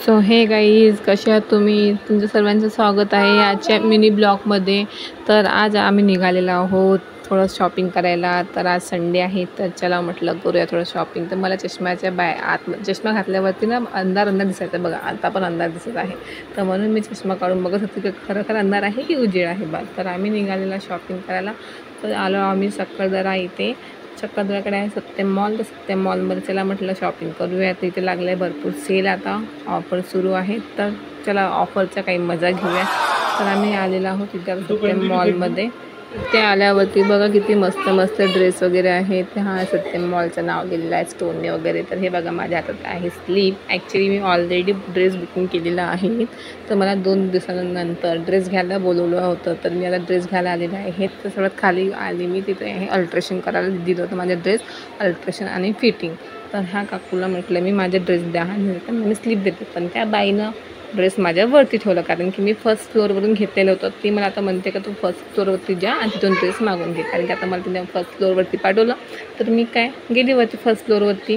So हे guys, कसे आहात तुम्ही? तुमचं सर्वांचं स्वागत आहे आजच्या मिनी ब्लॉगमध्ये. तर आज आम्ही निघालेलो आहोत थोडं शॉपिंग करायला. तर आज संडे आहे, तर चला म्हटलं करूया थोडं शॉपिंग. तर मला चष्म्याच्या चष्मा घातल्यावरती ना अंधार दिसायचा बघा, आता पण अंधार दिसत आहे. तर म्हणून मी चष्मा काढून बघत होते की खरं अंधार आहे की उजेड आहे बा. तर आम्ही निघालेला शॉपिंग करायला. तर आलो आम्ही सक्करदरा इथे. चक्करदराकडे आहे सत्यम मॉल. तर सत्यम मॉलमध्ये चला म्हटलं शॉपिंग करूया. तर इथे लागलं आहे भरपूर सेल, आता ऑफर सुरू आहे. तर चला ऑफरचा काही मजा घेऊया. तर आम्ही आलेलो आहोत इथे सत्यम मॉलमध्ये. ते आल्यावरती बघा किती मस्त मस्त ड्रेस वगैरे आहेत. हा सत्यम मॉलचं नाव लिहिलेलं आहे स्टोनने वगैरे. तर हे बघा माझ्या हातात आहे स्लीप. ॲक्च्युली मी ऑलरेडी ड्रेस बुकिंग केलेला आहे. तर मला 2 दिवसानंतर ड्रेस घ्यायला बोलवलं होतं. तर मी आता ड्रेस घ्यायला आलेले आहे. तर सर्वात खाली आली मी, तिथे आहे अल्ट्रेशन करायला दिलं होतं माझे ड्रेस, अल्ट्रेशन आणि फिटिंग. तर ह्या काकूला म्हटलं मी माझे ड्रेस द्या, तर मी स्लीप देते. पण त्या बाईनं ड्रेस माझ्यावरती ठेवला, कारण की मी फर्स्ट फ्लोअरवरून घेतलेलं होतं. ती मला आता म्हणते का तू फर्स्ट फ्लोअरवरती जा आणि तिथून ड्रेस मागून घे, कारण की आता मला तिने फर्स्ट फ्लोअरवरती पाठवलं. तर मी काय गेली वरती फर्स्ट फ्लोअरवरती.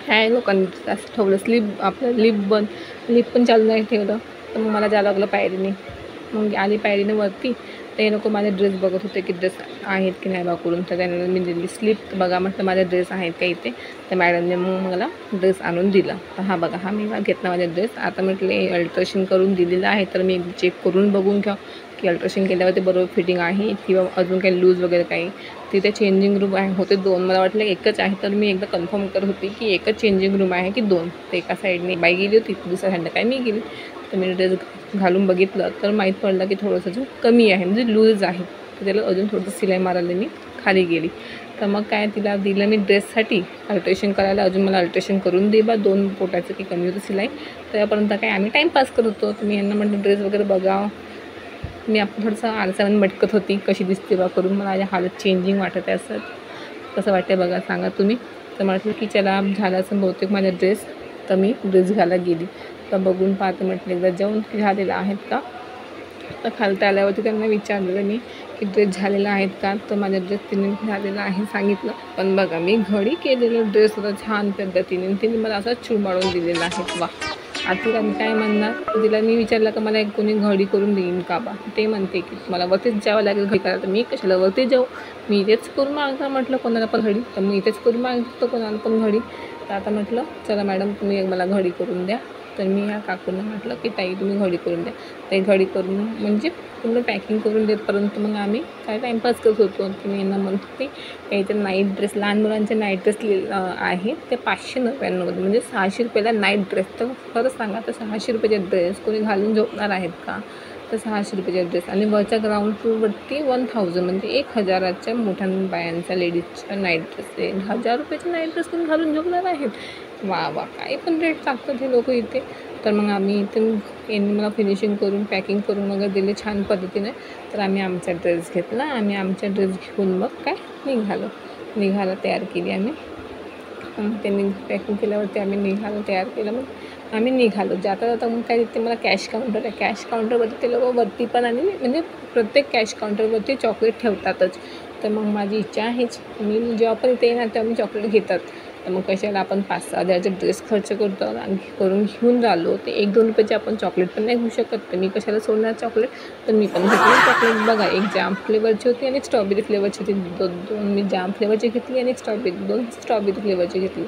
ह्या लोकांनी असं ठेवलं स्लीप, आपलं लिप पण चालू नाही ठेवलं. तर मग मला जावं लागलं पायरीने. मग आली पायरीने वरती. ते नको माझे ड्रेस बघत होते की ड्रेस आहेत की नाही बाकून. तर त्याने मी दिली स्लीप. बघा म्हटलं माझे ड्रेस आहेत का इथे. तर मॅडमने मग मला ड्रेस आणून दिला. तर हा बघा, हा मी घेतला माझा ड्रेस. आता म्हटले अल्ट्रेशन करून दिलेलं आहे, तर मी चेक करून बघून घ्या की अल्ट्रेशन केल्यावर ते बरोबर फिटिंग आहे किंवा अजून काही लूज वगैरे काही. तिथे चेंजिंग रूम होते 2. मला वाटलं एकच आहे, तर मी एकदा कन्फर्म करत होती की एकच चेंजिंग रूम आहे की 2. तर एका साईडने बाई गेली होती, दुसऱ्या साईडने काय मी गेली. तर मी ड्रेस घालून बघितलं तर माहीत पडलं की थोडंसं जो कमी आहे, म्हणजे लूज आहे. तर त्याला अजून थोडंसं सिलाई मारायला मी खाली गेली. तर मग काय तिला दिलं मी ड्रेससाठी अल्ट्रेशन करायला. अजून मला अल्ट्रेशन करून दे बा, 2 पोटाचं की कमी होतं सिलाई. त्यापर्यंत काय आम्ही टाईमपास करत होतो. तर मी यांना म्हटलं ड्रेस वगैरे बघावं. मी आपण थोडंसं आरसामध्ये मटकत होती कशी दिसते बा करून. मला माझ्या हालत चेंजिंग वाटत आहे, असं कसं वाटते बघा, सांगा तुम्ही. तर म्हटलं की चला झालं असं बहुतेक माझा ड्रेस. तर मी ड्रेस घालायला गेली. तर बघून पाहते म्हटलं एकदा जाऊन झालेलं आहेत का. तर खालता आल्यावरती त्यांना विचारलेलं मी की ड्रेस झालेला आहेत का. तर माझा ड्रेस तिने झालेला आहे सांगितलं. पण बघा मी घडी केलेलं ड्रेस होता छान पद्धतीने. तिने मला असा चुमाडून दिलेला आहे. वा, आता तिला मी काय म्हणणार. तिला मी विचारलं का मला एक कोणी घडी करून देईन का बा. ते म्हणते की मला वरतीच जावं लागेल घडी करायला. तर मी कशाला वरती जाऊ, मी इथेच करून मागता म्हटलं कोणाला पण घडी. तर मी इथेच करून मागतो कोणाला पण घडी. तर आता म्हटलं चला मॅडम तुम्ही मला घडी करून द्या. तर मी ह्या काकूंना म्हटलं की ताई तुम्ही घडी करून द्या. ते घडी करून म्हणजे पूर्ण पॅकिंग करून देतपर्यंत मग आम्ही काय टाईमपास करत होतो. की मी यांना म्हणत होते काहीतरी नाईट ड्रेस, लहान मुलांचे नाईट ड्रेस आहे ते 599 म्हणजे 600 रुपयाला नाईट ड्रेस. तर खरं सांगा, तर 600 रुपयाचे ड्रेस कोणी घालून झोपणार आहेत का. तर 600 रुपयाचे ड्रेस आणि वरच्या ग्राउंड फ्लोअरवरती 1000 म्हणजे 1000च्या मोठ्या बायांचा लेडीजचा नाईट ड्रेस आहे. 1000 रुपयाचे नाईट ड्रेस कोणी घालून झोपणार आहेत. वा वा, काही पण रेट टाकतात हे लोक इथे. तर मग आम्ही इथे यांनी मला फिनिशिंग करून पॅकिंग करून वगैरे दिले छान पद्धतीने. तर आम्ही आमचा ड्रेस घेतला. आम्ही आमचा ड्रेस घेऊन मग काय निघायला तयार केली आम्ही. त्यांनी पॅकिंग केल्यावरती आम्ही तयार केलं. मग आम्ही निघालो. जाता मग काय तिथे मला कॅश काउंटर आहे. कॅश काउंटरवरती ते लोक वरती पण आणि म्हणजे प्रत्येक कॅश काउंटरवरती चॉकलेट ठेवतातच. तर मग माझी इच्छा आहेच, मी जेव्हा पण इथे येणार तेव्हा मी चॉकलेट घेतात. तर मग कशाला आपण 5-6 हजाराचे ड्रेस खर्च करतो आणि करून घेऊन राहिलो. ते 1-2 रुपयाचे आपण चॉकलेट पण नाही घेऊ शकत. तर मी कशाला सोडणार चॉकलेट. तर मी पण घेतली चॉकलेट. बघा, एक जाम फ्लेवरची होती आणि एक स्ट्रॉबेरी फ्लेवरची होती. दोन मी जाम फ्लेवरची घेतली आणि एक 2 स्ट्रॉबेरी फ्लेवरची घेतली.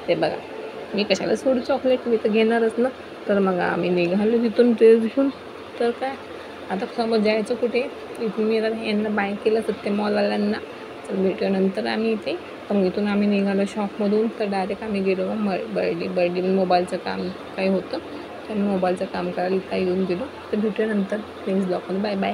ते बघा, मी कशाला सोडू चॉकलेट, मी तर घेणारच ना. तर मग आम्ही निघालो तिथून ड्रेस घेऊन. तर काय आता समोर जायचं कुठे. इथून मी आता यांना बाय केलं सत्य मॉलवाल्यांना. तर भेटल्यानंतर आम्ही इथे मग इथून आम्ही निघालो शॉपमधून. तर डायरेक्ट आम्ही गेलो बर्डी मोबाईलचं काम काही होतं. तर मोबाईलचं काम करायला इथं येऊन गेलो. तर भेटल्यानंतर नेक्स्ट ब्लॉगमध्ये बाय बाय.